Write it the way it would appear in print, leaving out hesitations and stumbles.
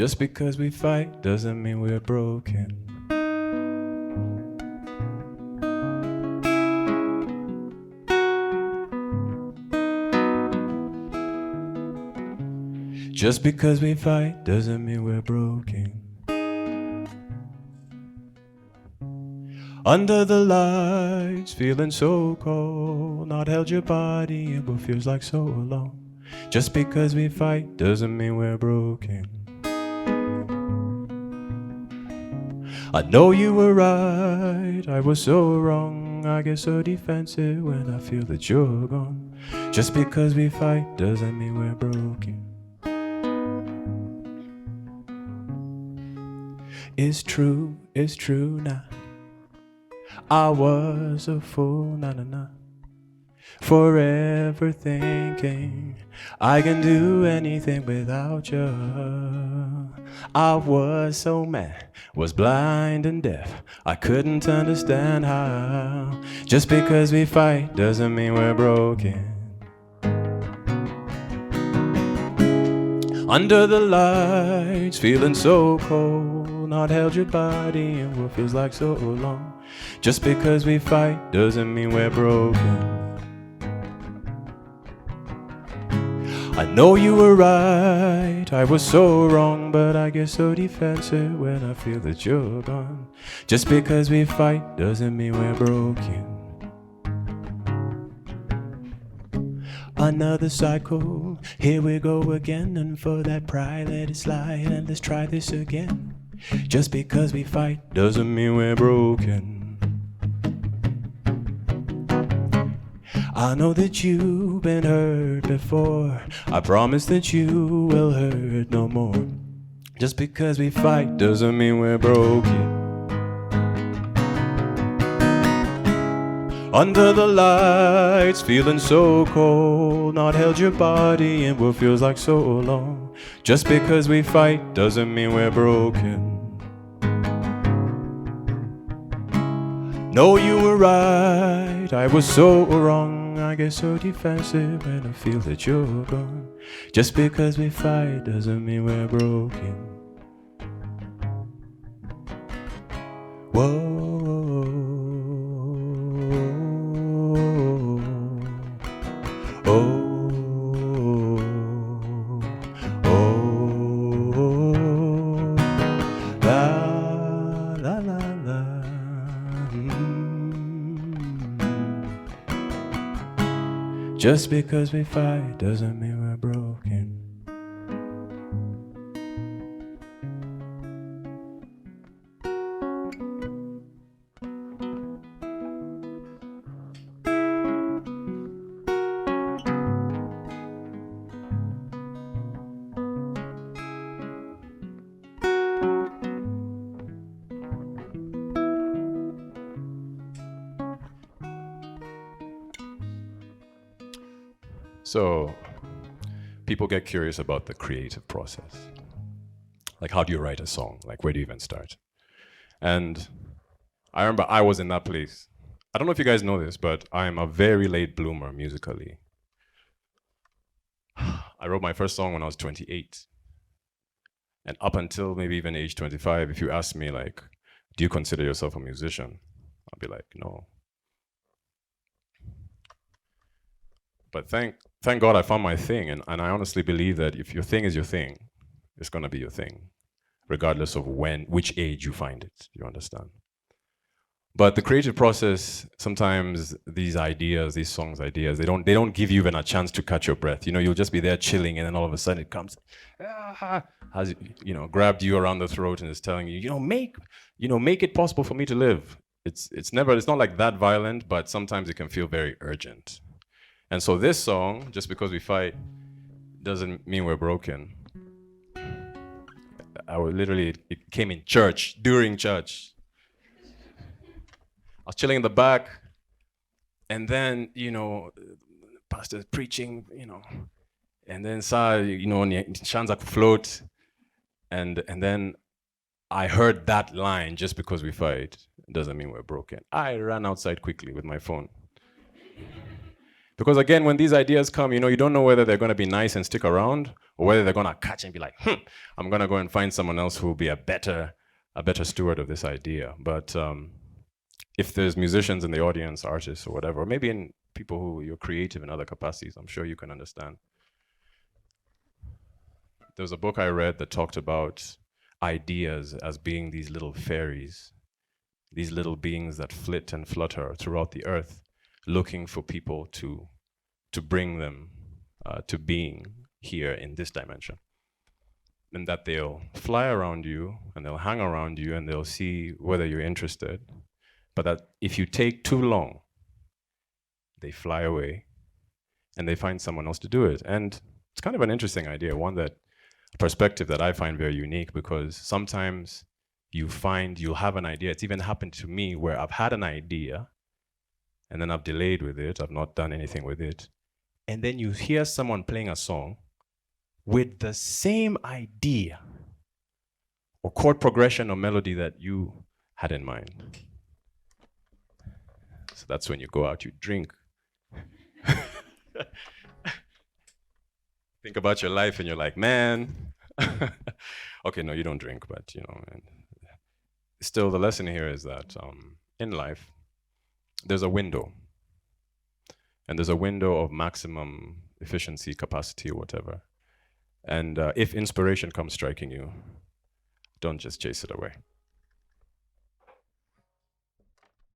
Just because we fight doesn't mean we're broken. Just because we fight doesn't mean we're broken. Under the lights, feeling so cold, not held your body in what feels like so alone. Just because we fight doesn't mean we're broken. I know you were right, I was so wrong. I get so defensive when I feel that you're gone. Just because we fight doesn't mean we're broken. It's true now. I was a fool, na. Forever thinking I can do anything without you. I was so mad, was blind and deaf. I couldn't understand how. Just because we fight doesn't mean we're broken. Under the lights, feeling so cold, not held your body in what feels like so long. Just because we fight doesn't mean we're broken. I know you were right, I was so wrong, but I get so defensive when I feel that you're gone. Just because we fight doesn't mean we're broken. Another cycle, here we go again, and for that pride let it slide, and let's try this again. Just because we fight doesn't mean we're broken. I know that you've been hurt before. I promise that you will hurt no more. Just because we fight doesn't mean we're broken. Under the lights, feeling so cold, not held your body in what feels like so long. Just because we fight doesn't mean we're broken. No, you were right, I was so wrong. I get so defensive when I feel that you're gone. Just because we fight doesn't mean we're broken. Whoa. Just because we fight doesn't mean we're broken. So, people get curious about the creative process. Like, how do you write a song? Like, where do you even start? And I remember I was in that place. I don't know if you guys know this, but I'm a very late bloomer musically. I wrote my first song when I was 28. And up until maybe even age 25, if you ask me, like, do you consider yourself a musician? I'll be like, no. But thank God I found my thing, and I honestly believe that if your thing is your thing, it's gonna be your thing, regardless of which age you find it, you understand? But the creative process, sometimes these ideas, these songs ideas, they don't give you even a chance to catch your breath. You know, you'll just be there chilling, and then all of a sudden it comes, has, you know, grabbed you around the throat and is telling you, make it possible for me to live. It's not like that violent, but sometimes it can feel very urgent. And so this song, Just Because We Fight, doesn't mean we're broken. It came in church, during church. I was chilling in the back, and then, pastor's preaching, and then Shanza float, and then I heard that line, just because we fight, doesn't mean we're broken. I ran outside quickly with my phone. Because again, when these ideas come, you don't know whether they're going to be nice and stick around, or whether they're going to catch and be like, I'm going to go and find someone else who will be a better steward of this idea. But if there's musicians in the audience, artists or whatever, or maybe in people who you're creative in other capacities, I'm sure you can understand. There was a book I read that talked about ideas as being these little fairies, these little beings that flit and flutter throughout the earth, looking for people to bring them to being here in this dimension. And that they'll fly around you and they'll hang around you and they'll see whether you're interested. But that if you take too long, they fly away and they find someone else to do it. And it's kind of an interesting idea, perspective that I find very unique, because sometimes you'll have an idea. It's even happened to me where I've had an idea and then I've delayed with it. I've not done anything with it. And then you hear someone playing a song with the same idea or chord progression or melody that you had in mind. So that's when you go out, you drink. Think about your life and you're like, man. Okay, no, you don't drink, but and still the lesson here is that in life, there's a window. And there's a window of maximum efficiency, capacity, or whatever. And if inspiration comes striking you, don't just chase it away.